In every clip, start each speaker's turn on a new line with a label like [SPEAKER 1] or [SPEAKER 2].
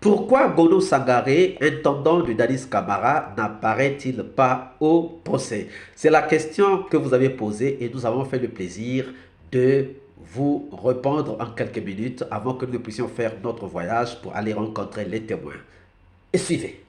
[SPEAKER 1] Pourquoi Gono Sangaré, intendant de Dadis Camara, n'apparaît-il pas au procès? C'est la question que vous avez posée et nous avons fait le plaisir de vous répondre en quelques minutes avant que nous puissions faire notre voyage pour aller rencontrer les témoins. Et suivez.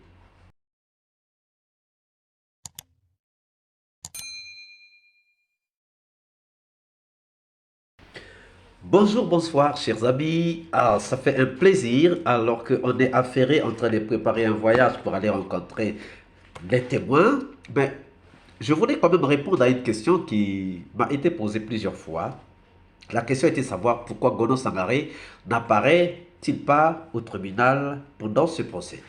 [SPEAKER 1] Bonjour, bonsoir, chers amis. Alors, ça fait un plaisir, alors qu'on est affairé en train de préparer un voyage pour aller rencontrer les témoins. Mais je voulais quand même répondre à une question qui m'a été posée plusieurs fois. La question était de savoir pourquoi Gono Sangaré n'apparaît-il pas au tribunal pendant ce procès.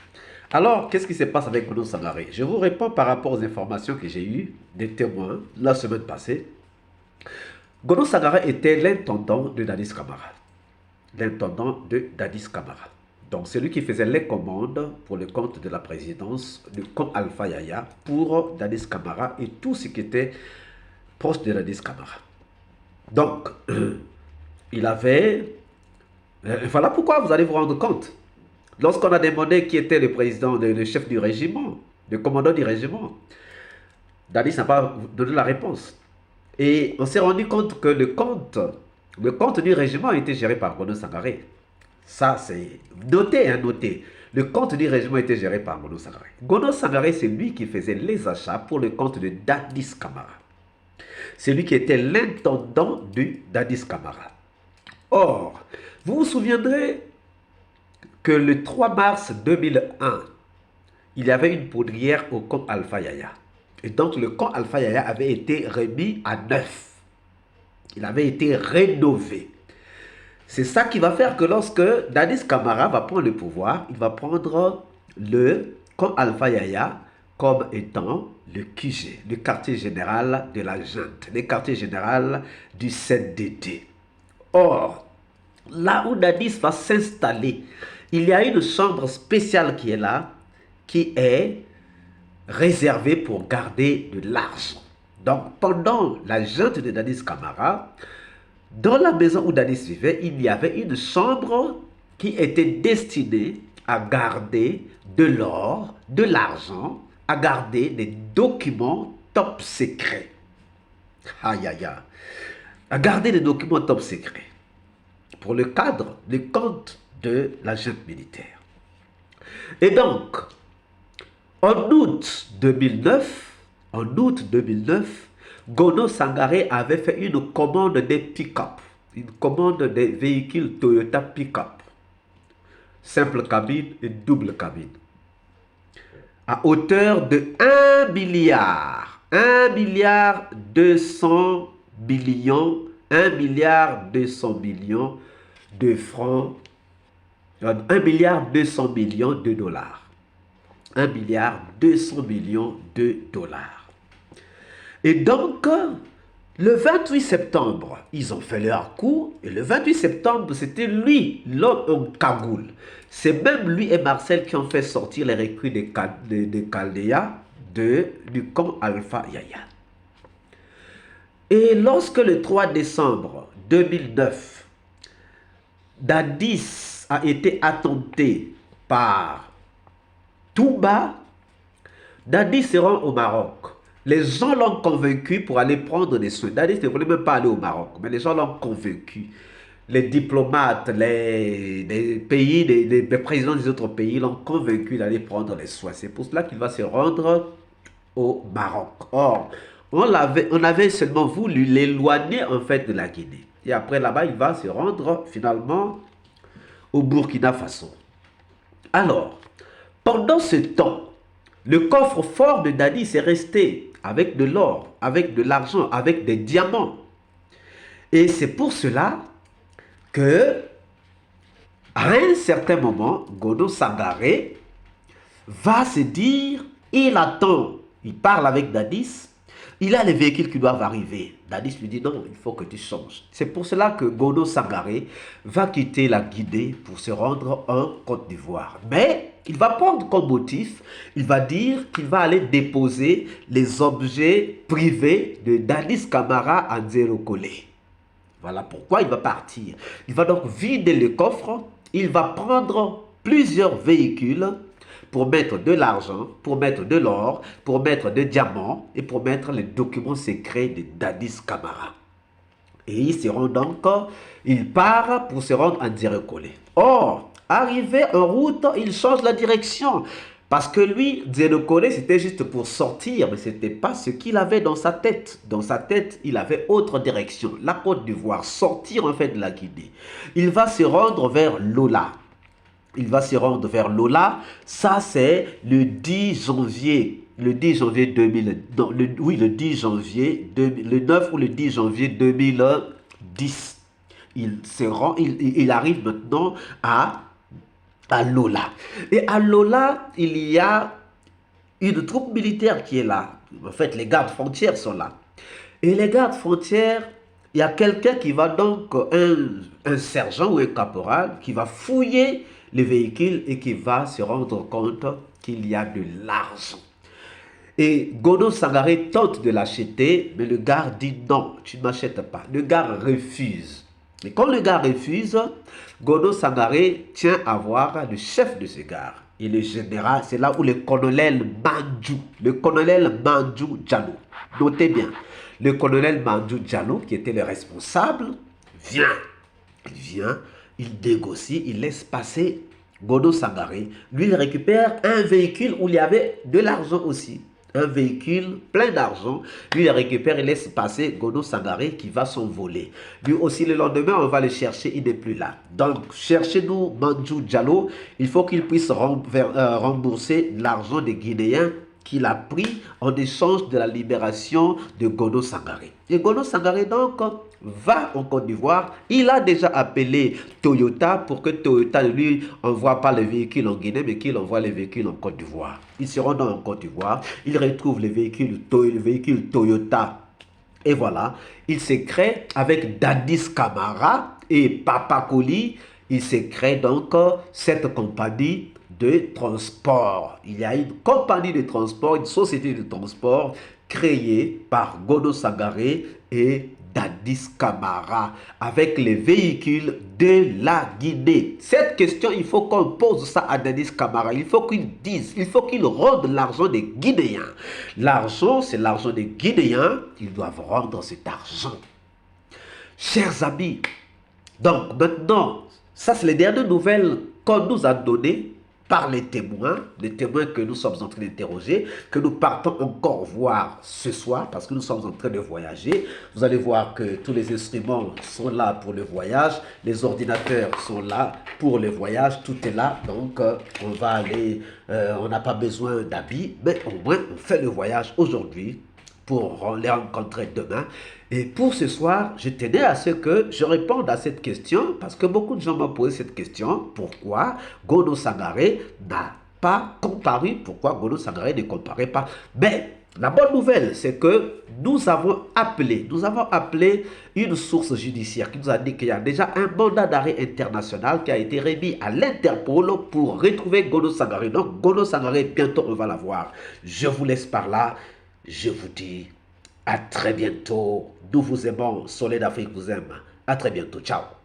[SPEAKER 1] Alors, qu'est-ce qui se passe avec Gono Sangaré? Je vous réponds par rapport aux informations que j'ai eues des témoins la semaine passée. Gono Sangaré était l'intendant de Dadis Camara. L'intendant de Dadis Camara. Donc, c'est lui qui faisait les commandes pour le compte de la présidence du camp Alpha Yaya pour Dadis Camara et tout ce qui était proche de Dadis Camara. Donc, il avait... voilà pourquoi vous allez vous rendre compte. Lorsqu'on a demandé qui était le président, le chef du régiment, le commandant du régiment, Dadis n'a pas donné la réponse. Et on s'est rendu compte que le compte du régiment a été géré par Gono Sangaré. Ça, c'est noté, hein, noté. Le compte du régiment était géré par Gono Sangaré. Gono Sangaré, c'est lui qui faisait les achats pour le compte de Dadis Camara. C'est lui qui était l'intendant du Dadis Camara. Or, vous vous souviendrez que le 3 mars 2001, il y avait une poudrière au camp Alpha Yaya. Et donc, le camp Alpha Yaya avait été remis à neuf. Il avait été rénové. C'est ça qui va faire que lorsque Dadis Camara va prendre le pouvoir, il va prendre le camp Alpha Yaya comme étant le QG, le quartier général de la junte, le quartier général du CNDD. Or, là où Dadis va s'installer, il y a une chambre spéciale qui est là, qui est réservée pour garder de l'argent. Donc, pendant la junte de Dadis Camara, dans la maison où Dadis vivait, il y avait une chambre qui était destinée à garder de l'or, de l'argent, à garder des documents top secrets. Aïe, aïe, aïe. À garder des documents top secrets. Pour le cadre, le compte de la junte militaire. Et donc, en août 2009, Gono Sangaré avait fait une commande des pick-up, une commande des véhicules Toyota pick-up, simple cabine et double cabine, à hauteur de 1 milliard, 1 milliard 200 millions de francs, 1 milliard 200 millions de dollars. 1 milliard 200 millions de dollars. Et donc, le 28 septembre, ils ont fait leur coup. Et le 28 septembre, c'était lui, l'homme en cagoule. C'est même lui et Marcel qui ont fait sortir les recrues de Chaldea du camp Alpha Yaya. Et lorsque le 3 décembre 2009, Dadis a été attenté par Touba, Dadis se rend au Maroc. Les gens l'ont convaincu pour aller prendre des soins. Dadis ne voulait même pas aller au Maroc, mais les gens l'ont convaincu. Les diplomates, les pays, les présidents des autres pays l'ont convaincu d'aller prendre les soins. C'est pour cela qu'il va se rendre au Maroc. Or, on avait seulement voulu l'éloigner en fait de la Guinée. Et après là-bas, il va se rendre finalement au Burkina Faso. Alors, pendant ce temps, le coffre-fort de Dadis est resté avec de l'or, avec de l'argent, avec des diamants. Et c'est pour cela que, à un certain moment, Gono Sangaré va se dire, il attend, il parle avec Dadis, il a les véhicules qui doivent arriver. Dadis lui dit non, il faut que tu changes. C'est pour cela que Gono Sangaré va quitter la Guinée pour se rendre en Côte d'Ivoire. Mais il va prendre comme motif, il va dire qu'il va aller déposer les objets privés de Dadis Camara à Nzero Collé. Voilà pourquoi il va partir. Il va donc vider le coffre, il va prendre plusieurs véhicules pour mettre de l'argent, pour mettre de l'or, pour mettre des diamants et pour mettre les documents secrets de Dadis Camara. Et il se rend donc, il part pour se rendre en Dierekole. Or, arrivé en route, il change la direction. Parce que lui, Dierekole, c'était juste pour sortir, mais ce n'était pas ce qu'il avait dans sa tête. Dans sa tête, il avait autre direction. La Côte d'Ivoire, sortir en fait de la Guinée. Il va se rendre vers Lola. Il va se rendre vers Lola. Ça, c'est le 10 janvier. Le 10 janvier 2000. Non, oui, le 10 janvier. Le 9 ou le 10 janvier 2010. Il arrive maintenant à Lola. Et à Lola, il y a une troupe militaire qui est là. En fait, les gardes frontières sont là. Et les gardes frontières, il y a quelqu'un qui va donc, un sergent ou un caporal, qui va fouiller les véhicules et qui va se rendre compte qu'il y a de l'argent. Et Gono Sangaré tente de l'acheter, mais le gars dit non, tu ne m'achètes pas. Le gars refuse. Et quand le gars refuse, Gono Sangaré tient à voir le chef de ce gars. Et le général, c'est là où le colonel Mandjou Diallo, notez bien, le colonel Mandjou Diallo, qui était le responsable, vient. Il vient, il négocie, il laisse passer Gono Sangaré. Lui, il récupère un véhicule où il y avait de l'argent aussi. Un véhicule plein d'argent. Lui, il récupère, il laisse passer Gono Sangaré qui va s'envoler. Lui aussi, le lendemain, on va le chercher, il n'est plus là. Donc, cherchez-nous Mandjou Diallo. Il faut qu'il puisse rembourser l'argent des Guinéens qu'il a pris en échange de la libération de Gono Sangaré. Et Gono Sangaré, donc, va en Côte d'Ivoire. Il a déjà appelé Toyota pour que Toyota ne lui envoie pas les véhicules en Guinée, mais qu'il envoie les véhicules en Côte d'Ivoire. Il se rend en Côte d'Ivoire. Il retrouve les véhicules Toyota. Et voilà, il se crée avec Dadis Camara et Papa Koli. Il se crée donc cette compagnie de transport. Il y a une compagnie de transport, une société de transport créée par Gono Sangaré et Dadis Camara avec les véhicules de la Guinée. Cette question, il faut qu'on pose ça à Dadis Camara. Il faut qu'il dise, il faut qu'il rende l'argent des Guinéens. L'argent, c'est l'argent des Guinéens. Ils doivent rendre cet argent. Chers amis, donc maintenant, ça c'est les dernières nouvelles qu'on nous a données par les témoins que nous sommes en train d'interroger, que nous partons encore voir ce soir parce que nous sommes en train de voyager. Vous allez voir que tous les instruments sont là pour le voyage, les ordinateurs sont là pour le voyage, tout est là, donc on va aller, on n'a pas besoin d'habits, mais au moins on fait le voyage aujourd'hui pour les rencontrer demain. Et pour ce soir, je tenais à ce que je réponde à cette question, parce que beaucoup de gens m'ont posé cette question, pourquoi Gono Sangaré n'a pas comparu, pourquoi Gono Sangaré ne comparait pas. Mais la bonne nouvelle, c'est que nous avons appelé une source judiciaire qui nous a dit qu'il y a déjà un mandat d'arrêt international qui a été remis à l'Interpol pour retrouver Gono Sangaré. Donc Gono Sangaré, bientôt on va la voir. Je vous laisse par là. Je vous dis à très bientôt. Nous vous aimons. Soleil d'Afrique vous aime. À très bientôt. Ciao.